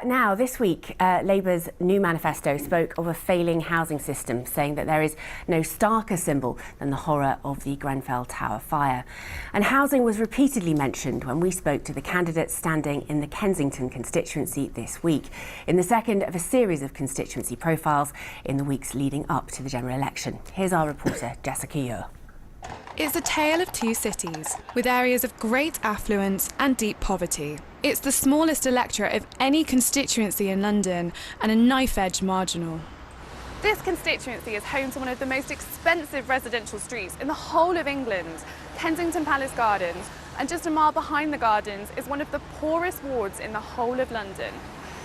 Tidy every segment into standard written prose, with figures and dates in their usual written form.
Now, this week, Labour's new manifesto spoke of a failing housing system, saying that there is no starker symbol than the horror of the Grenfell Tower fire. And housing was repeatedly mentioned when we spoke to the candidates standing in the Kensington constituency this week, in the second of a series of constituency profiles in the weeks leading up to the general election. Here's our reporter, Jessica Ure. It's a tale of two cities, with areas of great affluence and deep poverty. It's the smallest electorate of any constituency in London and a knife-edge marginal. This constituency is home to one of the most expensive residential streets in the whole of England, Kensington Palace Gardens, and just a mile behind the gardens is one of the poorest wards in the whole of London.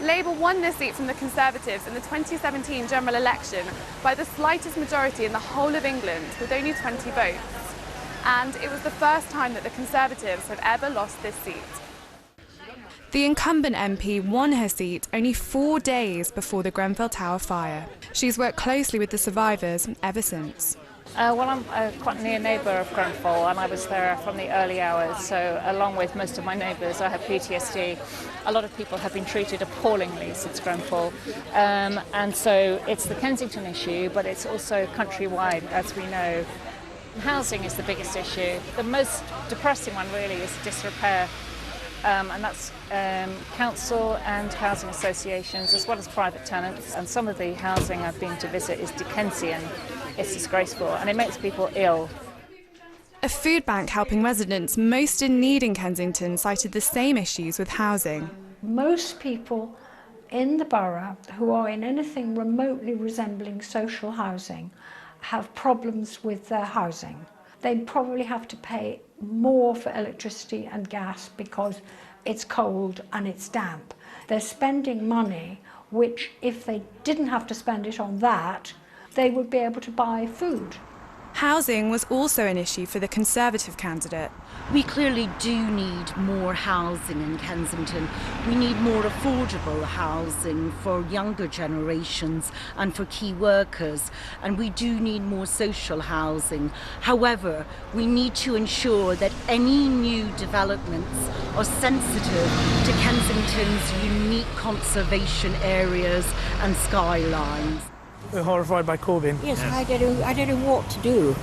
Labour won this seat from the Conservatives in the 2017 general election by the slightest majority in the whole of England, with only 20 votes. And it was the first time that the Conservatives have ever lost this seat. The incumbent MP won her seat only 4 days before the Grenfell Tower fire. She's worked closely with the survivors ever since. Well, I'm quite a near neighbour of Grenfell, and I was there from the early hours, so along with most of my neighbours, I have PTSD. A lot of people have been treated appallingly since Grenfell, and so it's the Kensington issue, but it's also countrywide, as we know. Housing is the biggest issue. The most depressing one really is disrepair, and that's council and housing associations as well as private tenants. And some of the housing I've been to visit is Dickensian. It's disgraceful and it makes people ill. A food bank helping residents most in need in Kensington cited the same issues with housing. Most people in the borough who are in anything remotely resembling social housing have problems with their housing. They probably have to pay more for electricity and gas because it's cold and it's damp. They're spending money which, if they didn't have to spend it on that, they would be able to buy food. Housing was also an issue for the Conservative candidate. We clearly do need more housing in Kensington. We need more affordable housing for younger generations and for key workers, and we do need more social housing. However, we need to ensure that any new developments are sensitive to Kensington's unique conservation areas and skylines. We're horrified by Corbyn. Yes, I don't know what to do.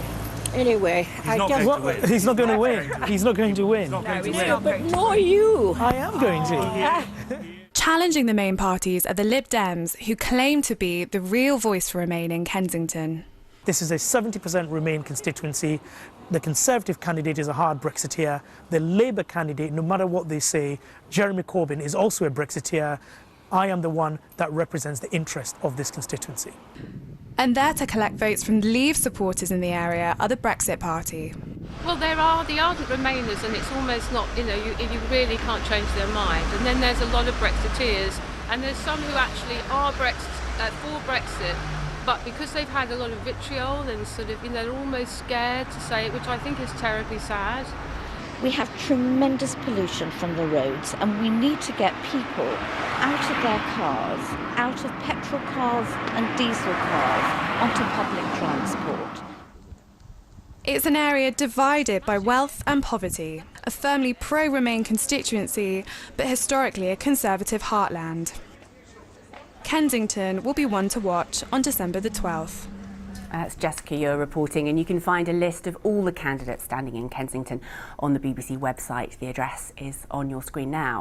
Anyway, he's not going to win. He's not going to win. But nor you. I am going to. Challenging the main parties are the Lib Dems, who claim to be the real voice for Remain in Kensington. This is a 70% Remain constituency. The Conservative candidate is a hard Brexiteer. The Labour candidate, no matter what they say, Jeremy Corbyn, is also a Brexiteer. I am the one that represents the interest of this constituency. And there to collect votes from Leave supporters in the area are the Brexit Party. Well, there are the ardent Remainers, and it's almost not, you really can't change their mind. And then there's a lot of Brexiteers, and there's some who actually are for Brexit, but because they've had a lot of vitriol and they're almost scared to say it, which I think is terribly sad. We have tremendous pollution from the roads, and we need to get people out of their cars, out of petrol cars and diesel cars, onto public transport. It's an area divided by wealth and poverty, a firmly pro-Remain constituency, but historically a Conservative heartland. Kensington will be one to watch on December the 12th. That's Jessica Ure reporting, and you can find a list of all the candidates standing in Kensington on the BBC website. The address is on your screen now.